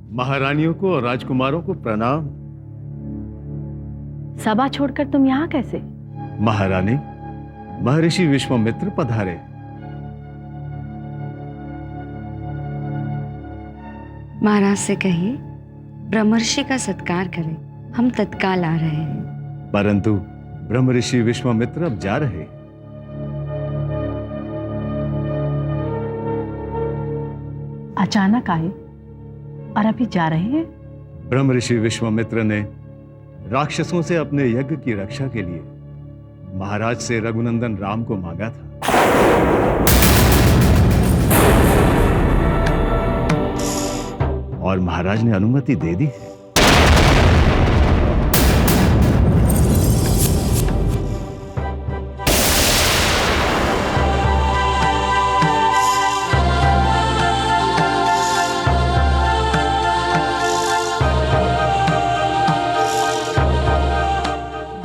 महारानियों को और राजकुमारों को प्रणाम। सभा छोड़कर तुम यहाँ कैसे? महारानी, महर्षि विश्वामित्र पधारे। महाराज से कहिए ब्रह्मर्षि का सत्कार करें, हम तत्काल आ रहे हैं। परंतु ब्रह्मर्षि विश्वामित्र अब जा रहे। अचानक आए और अभी जा रहे हैं? ब्रह्मर्षि विश्वामित्र ने राक्षसों से अपने यज्ञ की रक्षा के लिए महाराज से रघुनंदन राम को मांगा था। और महाराज ने अनुमति दे दी है।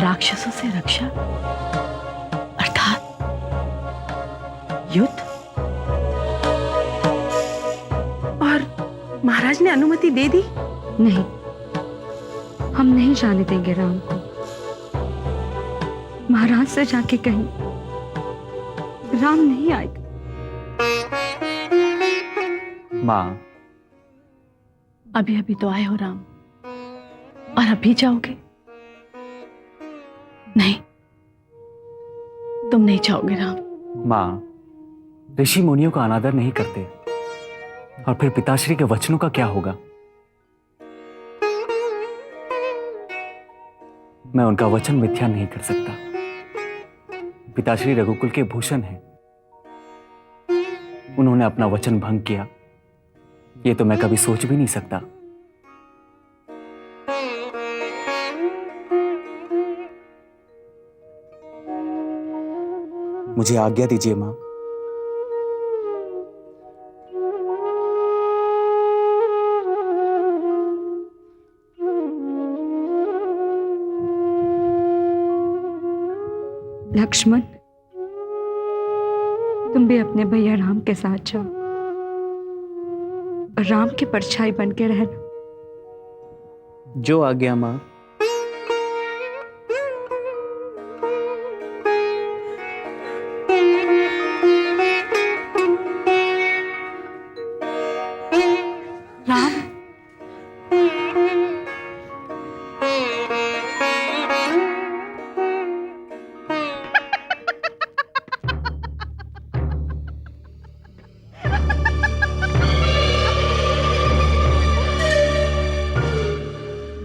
राक्षसों से रक्षा अर्थात युद्ध? और महाराज ने अनुमति दे दी? नहीं, हम नहीं जाने देंगे राम को। महाराज से जाके कहीं राम नहीं आएगा। माँ, अभी अभी तो आए हो राम, और अभी जाओगे? नहीं, तुम नहीं जाओगे राम। माँ, ऋषि मुनियों का अनादर नहीं करते, और फिर पिताश्री के वचनों का क्या होगा? मैं उनका वचन मिथ्या नहीं कर सकता। पिताश्री रघुकुल के भूषण हैं। उन्होंने अपना वचन भंग किया, ये तो मैं कभी सोच भी नहीं सकता। मुझे आज्ञा दीजिए मां। लक्ष्मण, तुम भी अपने भैया राम के साथ जाओ और राम की परछाई बन के रहना। जो आज्ञा मां। राम,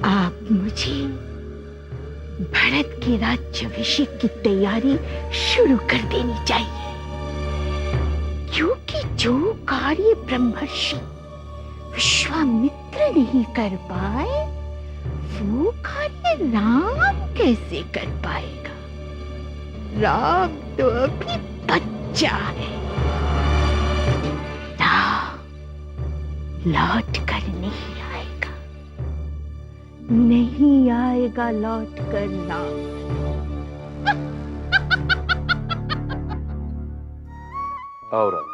आप मुझे भरत के राज्याभिषेक की तैयारी शुरू कर देनी चाहिए, क्योंकि जो कार्य ब्रह्मर्षि विश्वामित्र नहीं कर पाए, वो कार्य राम कैसे कर पाएगा? राम तो अभी बच्चा है। राम लौट कर नहीं आएगा, नहीं आएगा लौट कर राम। और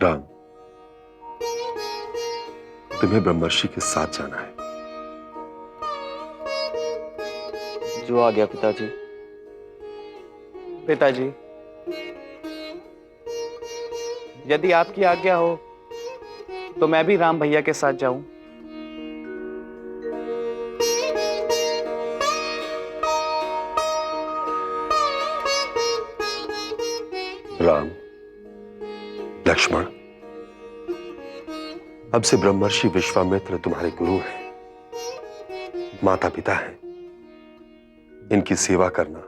राम, तुम्हें ब्रह्मर्षि के साथ जाना है। जो आ गया पिताजी। पिताजी, यदि आपकी आज्ञा हो तो मैं भी राम भैया के साथ जाऊं। राम, लक्ष्मण, अब से ब्रह्मर्षि विश्वामित्र तुम्हारे गुरु हैं, माता पिता हैं। इनकी सेवा करना,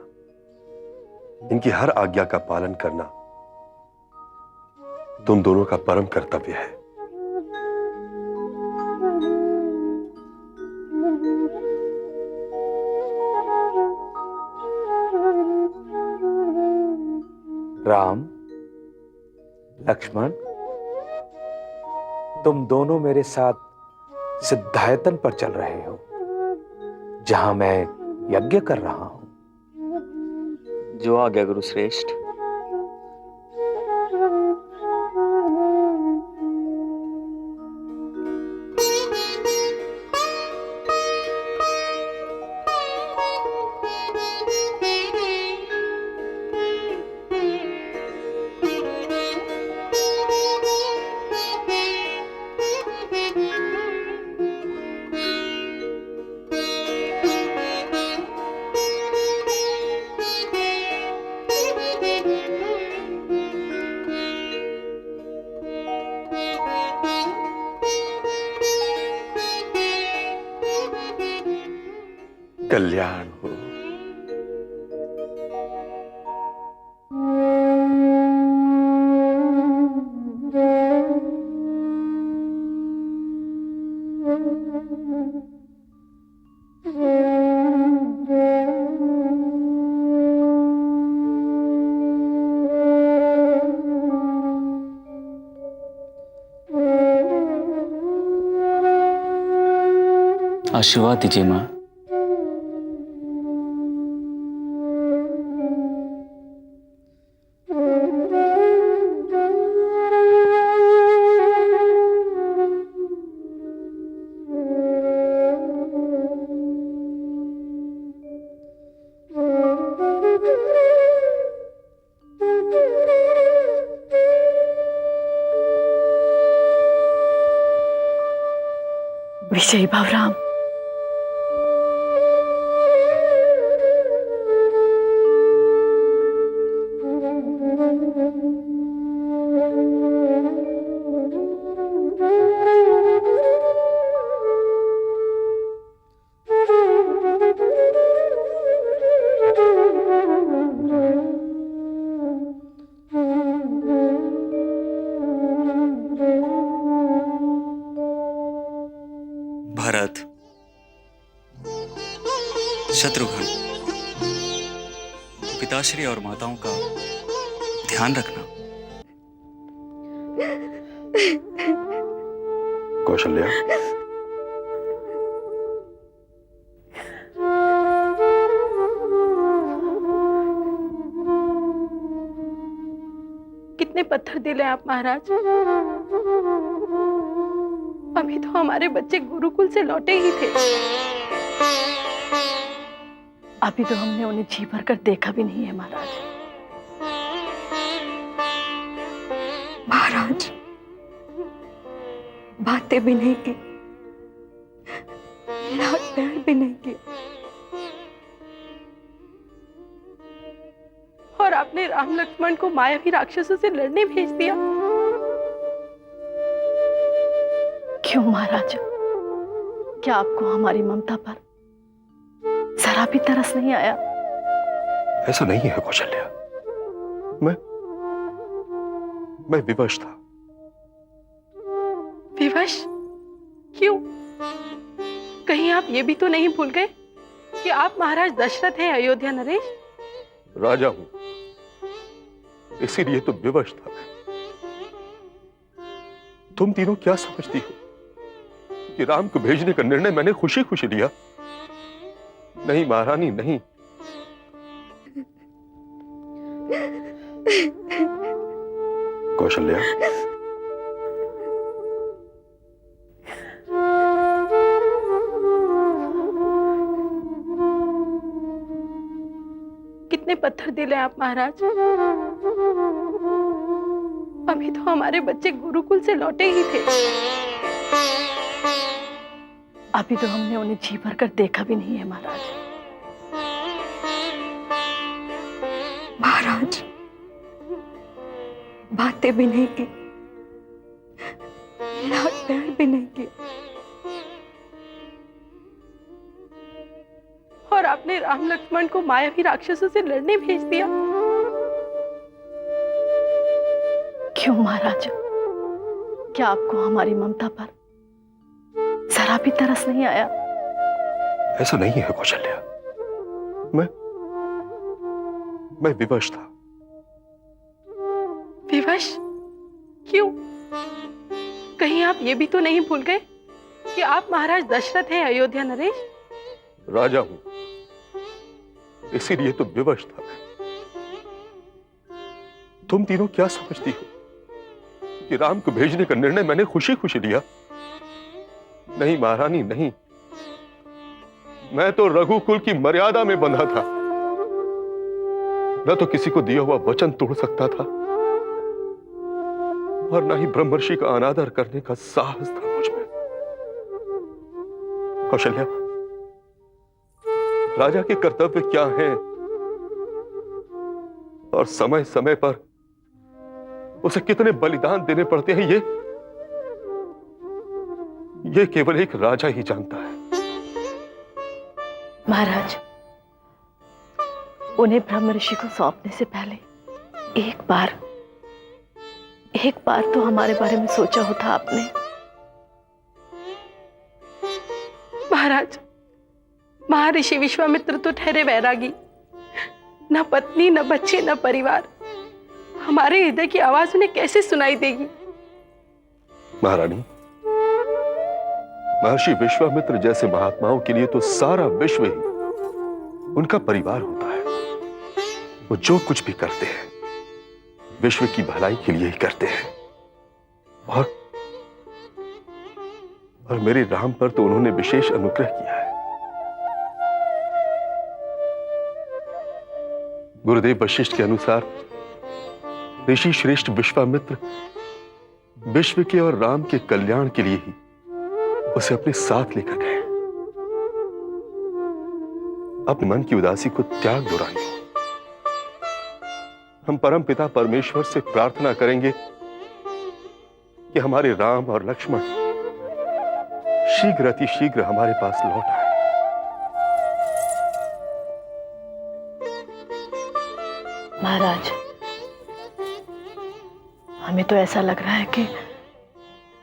इनकी हर आज्ञा का पालन करना तुम दोनों का परम कर्तव्य है। राम, लक्ष्मण, तुम दोनों मेरे साथ सिद्धायतन पर चल रहे हो, जहां मैं यज्ञ कर रहा हूं। जो आज्ञा गुरु श्रेष्ठ। कल्याण हो। आशीर्वाद दीजिए मां। विजयी भाव राम। भरत, शत्रुघ्न, पिताश्री और माताओं का ध्यान रखना। कौशल्या, कितने पत्थर दिले आप महाराज। अभी तो हमारे बच्चे गुरुकुल से लौटे ही थे। अभी तो हमने उन्हें जी भर कर देखा भी नहीं है महाराज। महाराज, बातें भी नहीं की, लाड प्यार भी नहीं किया, और आपने राम लक्ष्मण को मायावी राक्षसों से लड़ने भेज दिया। क्यों महाराज? क्या आपको हमारी ममता पर जरा भी तरस नहीं आया? ऐसा नहीं है कौशल्या। मैं विवश था। विवश? क्यों? कहीं आप ये भी तो नहीं भूल गए कि आप महाराज दशरथ हैं अयोध्या नरेश? राजा हूं, इसीलिए तो विवश था। तुम तीनों क्या समझती हो कि राम को भेजने का निर्णय मैंने खुशी खुशी लिया? नहीं महारानी, नहीं। कौशल्या, कितने पत्थर दिले आप महाराज। अभी तो हमारे बच्चे गुरुकुल से लौटे ही थे। अभी तो हमने उन्हें जी भर कर देखा भी नहीं है महाराज। महाराज, बातें भी नहीं की, लाड प्यार भी नहीं किया, और आपने राम लक्ष्मण को मायावी राक्षसों से लड़ने भेज दिया। क्यों क्यों महाराज? क्या आपको हमारी ममता पर जरा भी तरस नहीं आया? ऐसा नहीं है कौशल्या। मैं विवश था। विवश? क्यों? कहीं आप ये भी तो नहीं भूल गए कि आप महाराज दशरथ हैं अयोध्या नरेश? राजा हूं, इसीलिए तो विवश था मैं। तुम तीनों क्या समझती हो कि राम को भेजने का निर्णय मैंने खुशी खुशी लिया? नहीं महारानी, नहीं। मैं तो रघुकुल की मर्यादा में बंधा था। न तो किसी को दिया हुआ वचन तोड़ सकता था और न ही ब्रह्मर्षि का अनादर करने का साहस था मुझ में। कौशल्या, राजा के कर्तव्य क्या हैं और समय समय पर उसे कितने बलिदान देने पड़ते हैं, ये केवल एक राजा ही जानता है। महाराज, उन्हें ब्रह्म ऋषि को सौंपने से पहले एक बार तो हमारे बारे में सोचा होता आपने। महाराज, महर्षि विश्वामित्र तो ठहरे वैरागी, न पत्नी, न बच्चे, न परिवार। हमारे हृदय की आवाज उन्हें कैसे सुनाई देगी? महारानी, महर्षि विश्वामित्र जैसे महात्माओं के लिए तो सारा विश्व ही उनका परिवार होता है। वो जो कुछ भी करते हैं विश्व की भलाई के लिए ही करते हैं। और मेरे राम पर तो उन्होंने विशेष अनुग्रह किया है। गुरुदेव वशिष्ठ के अनुसार ऋषि श्रेष्ठ विश्वामित्र विश्व के और राम के कल्याण के लिए ही उसे अपने साथ लेकर गए। अपने मन की उदासी को त्याग दो रानी। हम परम पिता परमेश्वर से प्रार्थना करेंगे कि हमारे राम और लक्ष्मण शीघ्र अति शीघ्र हमारे पास लौट आए। महाराज, हमें तो ऐसा लग रहा है कि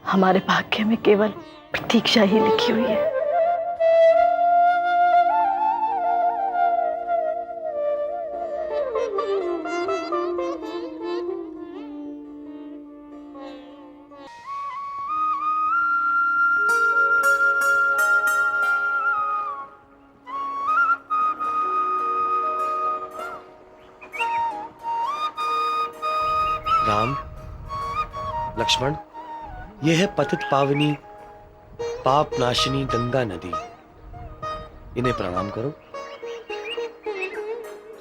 हमारे भाग्य में केवल प्रतीक्षा ही लिखी हुई है। राम, लक्ष्मण, यह है पतित पावनी पाप नाशिनी गंगा नदी। इन्हें प्रणाम करो।